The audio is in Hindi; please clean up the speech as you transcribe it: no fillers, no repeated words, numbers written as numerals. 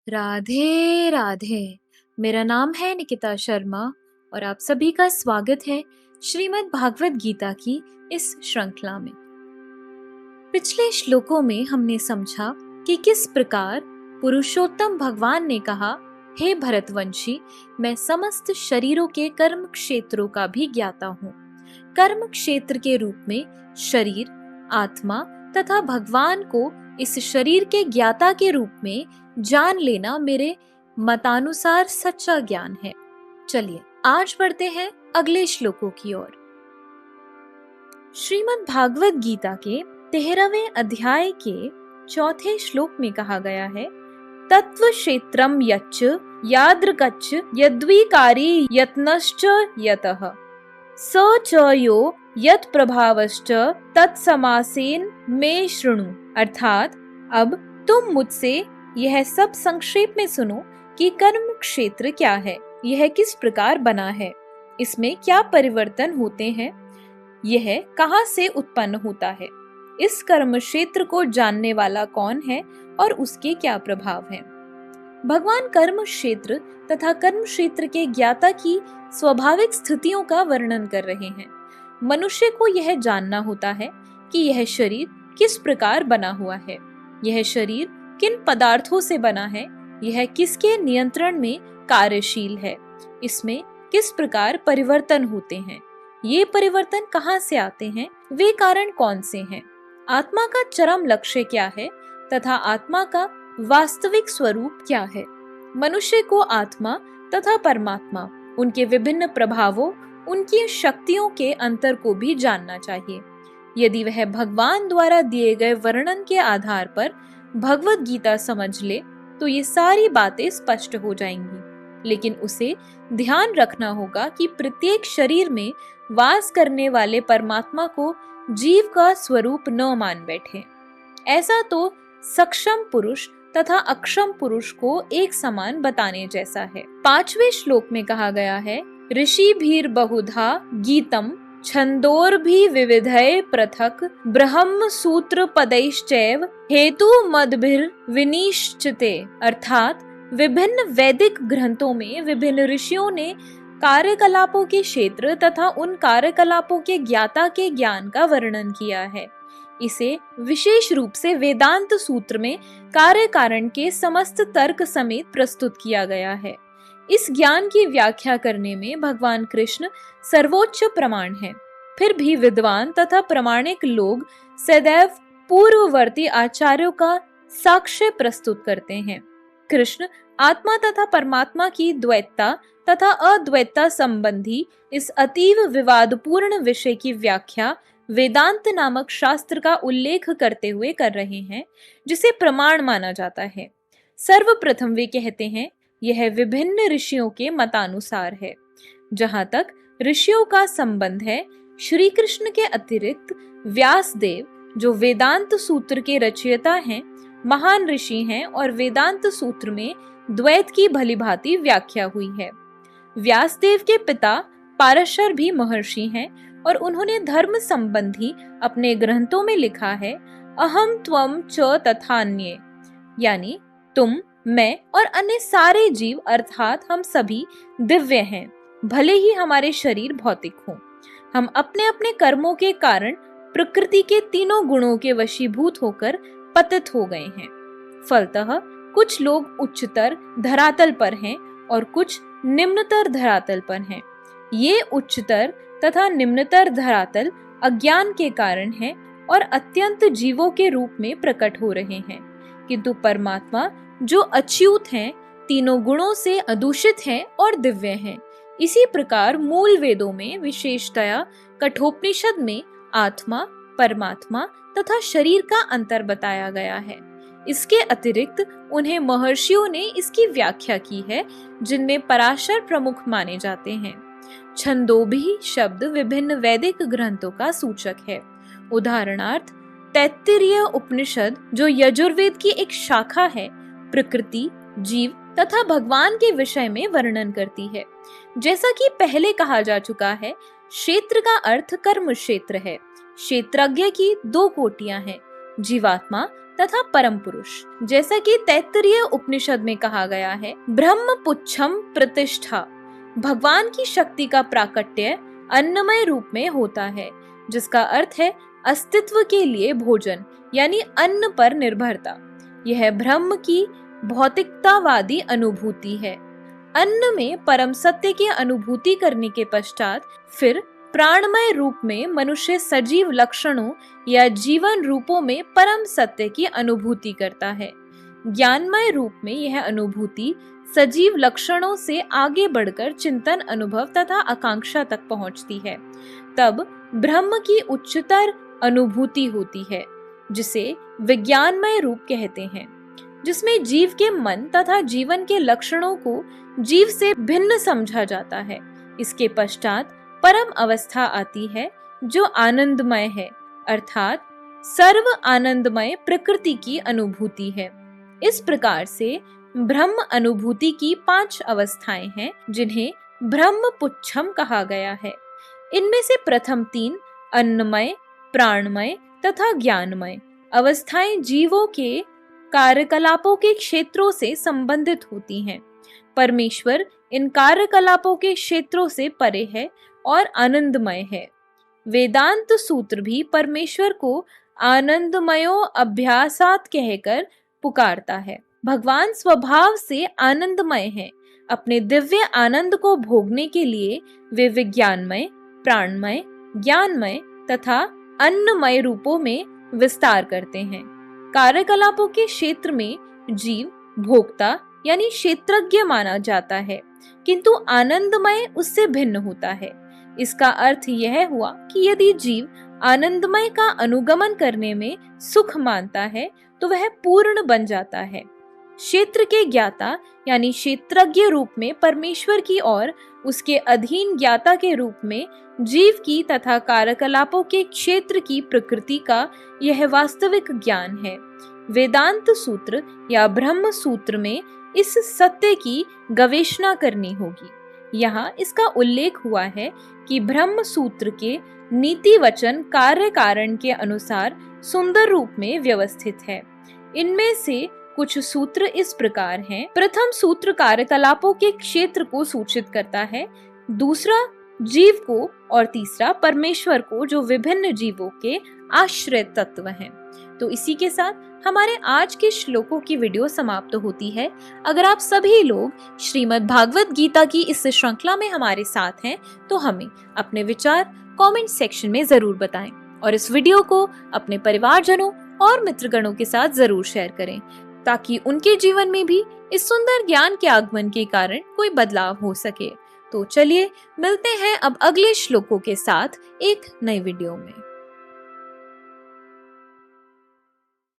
राधे राधे। मेरा नाम है निकिता शर्मा और आप सभी का स्वागत है श्रीमद् भागवत गीता की इस श्रृंखला में। पिछले श्लोकों में हमने समझा कि किस प्रकार पुरुषोत्तम भगवान ने कहा, हे भरतवंशी, मैं समस्त शरीरों के कर्म क्षेत्रों का भी ज्ञाता हूँ। कर्म क्षेत्र के रूप में शरीर, आत्मा तथा भगवान को इस शरीर के ज्ञाता के रूप में जान लेना मेरे मतानुसार सच्चा ज्ञान है। चलिए आज बढ़ते हैं अगले श्लोकों की ओर। श्रीमद् भागवत गीता के 13वें अध्याय के 4 श्लोक में कहा गया है, तत्व क्षेत्रम यच्च यादृकच्च यद्विकारी यत्नश्च यतः स च यो यत् प्रभावश्च तत्समासेन मे शृणु। अर्थात अब तुम मुझसे यह सब संक्षेप में सुनो कि कर्म क्षेत्र क्या है, यह किस प्रकार बना है, इसमें क्या परिवर्तन होते हैं, यह कहाँ से उत्पन्न होता है, इस कर्म क्षेत्र को जानने वाला कौन है और उसके क्या प्रभाव हैं। भगवान कर्म क्षेत्र तथा कर्म क्षेत्र के ज्ञाता की स्वाभाविक स्थितियों का वर्णन कर रहे हैं। मनुष्य को यह जानना होता है कि यह शरीर किस प्रकार बना हुआ है, यह शरीर किन पदार्थों से बना है, यह किसके नियंत्रण में कार्यशील है, इसमें किस प्रकार परिवर्तन होते हैं, ये परिवर्तन कहाँ से आते हैं, वे कारण कौन से हैं, आत्मा का चरम लक्ष्य क्या है तथा आत्मा का वास्तविक स्वरूप क्या है। मनुष्य को आत्मा तथा परमात्मा, उनके विभिन्न प्रभावों, उनकी शक्तियों के अंतर को भी जानना चाहिए। यदि वह भगवान द्वारा दिए गए वर्णन के आधार पर भगवत गीता समझ ले तो ये सारी बातें स्पष्ट हो जाएंगी। लेकिन उसे ध्यान रखना होगा कि प्रत्येक शरीर में वास करने वाले परमात्मा को जीव का स्वरूप न मान बैठे। ऐसा तो सक्षम पुरुष तथा अक्षम पुरुष को एक समान बताने जैसा है। 5वें श्लोक में कहा गया है, ऋषि भीर बहुधा गीतम छंदोर्भि विविधय पृथक ब्रह्म सूत्र पदैश्चैव हेतु मदभिर विनिश्चिते। अर्थात विभिन्न वैदिक ग्रंथों में विभिन्न ऋषियों ने कार्यकलापों के क्षेत्र तथा उन कार्यकलापों के ज्ञाता के ज्ञान का वर्णन किया है। इसे विशेष रूप से वेदांत सूत्र में कार्य कारण के समस्त तर्क समेत प्रस्तुत किया गया है। इस ज्ञान की व्याख्या करने में भगवान कृष्ण सर्वोच्च प्रमाण है। फिर भी विद्वान तथा प्रामाणिक लोग सदैव पूर्ववर्ती आचार्यों का साक्ष्य प्रस्तुत करते हैं। कृष्ण आत्मा तथा परमात्मा की द्वैतता तथा अद्वैतता संबंधी इस अतीव विवादपूर्ण विषय की व्याख्या वेदांत नामक शास्त्र का उल्लेख करते हुए कर रहे हैं, जिसे प्रमाण माना जाता है। सर्वप्रथम वे कहते हैं, यह विभिन्न ऋषियों के मतानुसार है। जहां तक ऋषियों का संबंध है, श्री कृष्ण के अतिरिक्त व्यास देव, जो वेदांत सूत्र के रचयिता हैं, महान ऋषि हैं और वेदांत सूत्र में द्वैत की भलीभांति व्याख्या हुई है। व्यासदेव के पिता पाराशर भी महर्षि हैं और उन्होंने धर्म संबंधी अपने ग्रंथों में लिखा है, अहम त्वम च तथान्ये, यानी तुम, मैं और अन्य सारे जीव अर्थात हम सभी दिव्य हैं, भले ही हमारे शरीर भौतिक हों। हम अपने अपने कर्मों के कारण प्रकृति के तीनों गुणों के वशीभूत होकर पतित हो गए हैं। फलतः कुछ लोग उच्चतर धरातल पर हैं और कुछ निम्नतर धरातल पर हैं। ये उच्चतर तथा निम्नतर धरातल अज्ञान के कारण है और अत्यंत जीवों के रूप में प्रकट हो रहे हैं, किंतु परमात्मा जो अच्युत हैं, तीनों गुणों से अदूषित हैं और दिव्य हैं। इसी प्रकार मूल वेदों में, विशेषतया कठोपनिषद में आत्मा, परमात्मा तथा शरीर का अंतर बताया गया है। इसके अतिरिक्त उन्हें महर्षियों ने इसकी व्याख्या की है, जिनमें पराशर प्रमुख माने जाते हैं। छंदोभी शब्द विभिन्न वैदिक ग्रंथों का सूचक है। उदाहरणार्थ तैत्तिरीय उपनिषद, जो यजुर्वेद की एक शाखा है, प्रकृति, जीव तथा भगवान के विषय में वर्णन करती है। जैसा कि पहले कहा जा चुका है, क्षेत्र का अर्थ कर्म क्षेत्र है। क्षेत्रज्ञ की 2 कोटियां हैं, जीवात्मा तथा परम पुरुष। जैसा कि तैत्तरीय उपनिषद में कहा गया है, ब्रह्म पुच्छम प्रतिष्ठा, भगवान की शक्ति का प्राकट्य अन्नमय रूप में होता है, जिसका अर्थ है अस्तित्व के लिए भोजन यानी अन्न पर निर्भरता। यह ब्रह्म की भौतिकतावादी अनुभूति है। अन्न में परम सत्य की अनुभूति करने के पश्चात फिर प्राणमय रूप में मनुष्य सजीव लक्षणों या जीवन रूपों में परम सत्य की अनुभूति करता है। ज्ञानमय रूप में यह अनुभूति सजीव लक्षणों से आगे बढ़कर चिंतन, अनुभव तथा आकांक्षा तक पहुंचती है। तब ब्रह्म की उच्चतर अनुभूति होती है, जिसे विज्ञानमय रूप कहते हैं, जिसमें जीव के मन तथा जीवन के लक्षणों को जीव से भिन्न समझा जाता है। इसके पश्चात परम अवस्था आती है जो आनंदमय है, अर्थात सर्व आनंदमय प्रकृति की अनुभूति है। इस प्रकार से ब्रह्म अनुभूति की 5 अवस्थाएं हैं, जिन्हें ब्रह्म पुच्छम कहा गया है। इनमें से प्रथम 3 अन्नमय, प्राणमय तथा ज्ञानमय अवस्थाएं जीवों के कार्यकलापों के क्षेत्रों से संबंधित होती हैं। परमेश्वर इन कार्यकलापों के क्षेत्रों से परे है और आनंदमय है। वेदांत सूत्र भी परमेश्वर को आनंदमयो अभ्यासात कहकर पुकारता है। भगवान स्वभाव से आनंदमय है। अपने दिव्य आनंद को भोगने के लिए वे विज्ञानमय, प्राणमय, ज्ञानमय तथा अन्नमय रूपों में विस्तार करते हैं। कार्यकलापों के क्षेत्र में जीव भोक्ता यानी क्षेत्रज्ञ माना जाता है, किंतु आनंदमय उससे भिन्न होता है। इसका अर्थ यह हुआ कि यदि जीव आनंदमय का अनुगमन करने में सुख मानता है तो वह पूर्ण बन जाता है। क्षेत्र के ज्ञाता यानी क्षेत्रज्ञ रूप में परमेश्वर की और उसके अधीन ज्ञाता के रूप में जीव की तथा कार्यकलापों के क्षेत्र की प्रकृति का यह वास्तविक ज्ञान है। वेदांत सूत्र या ब्रह्म सूत्र में इस सत्य की गवेषणा करनी होगी। यहाँ इसका उल्लेख हुआ है कि ब्रह्म सूत्र के नीति वचन कार्य कारण के अनुसार सुंदर रूप में व्यवस्थित है। इनमें से कुछ सूत्र इस प्रकार हैं। प्रथम सूत्र कार्यकलापों के क्षेत्र को सूचित करता है, दूसरा जीव को और तीसरा परमेश्वर को, जो विभिन्न जीवों के आश्रय तत्व हैं। तो इसी के साथ हमारे आज के श्लोकों की वीडियो समाप्त होती है। अगर आप सभी लोग श्रीमद् भागवत गीता की इस श्रृंखला में हमारे साथ हैं तो हमें अपने विचार कमेंट सेक्शन में जरूर बताएं और इस वीडियो को अपने परिवारजनों और मित्रगणों के साथ जरूर शेयर करें, ताकि उनके जीवन में भी इस सुंदर ज्ञान के आगमन के कारण कोई बदलाव हो सके। तो चलिए मिलते हैं अब अगले श्लोकों के साथ एक नई वीडियो में।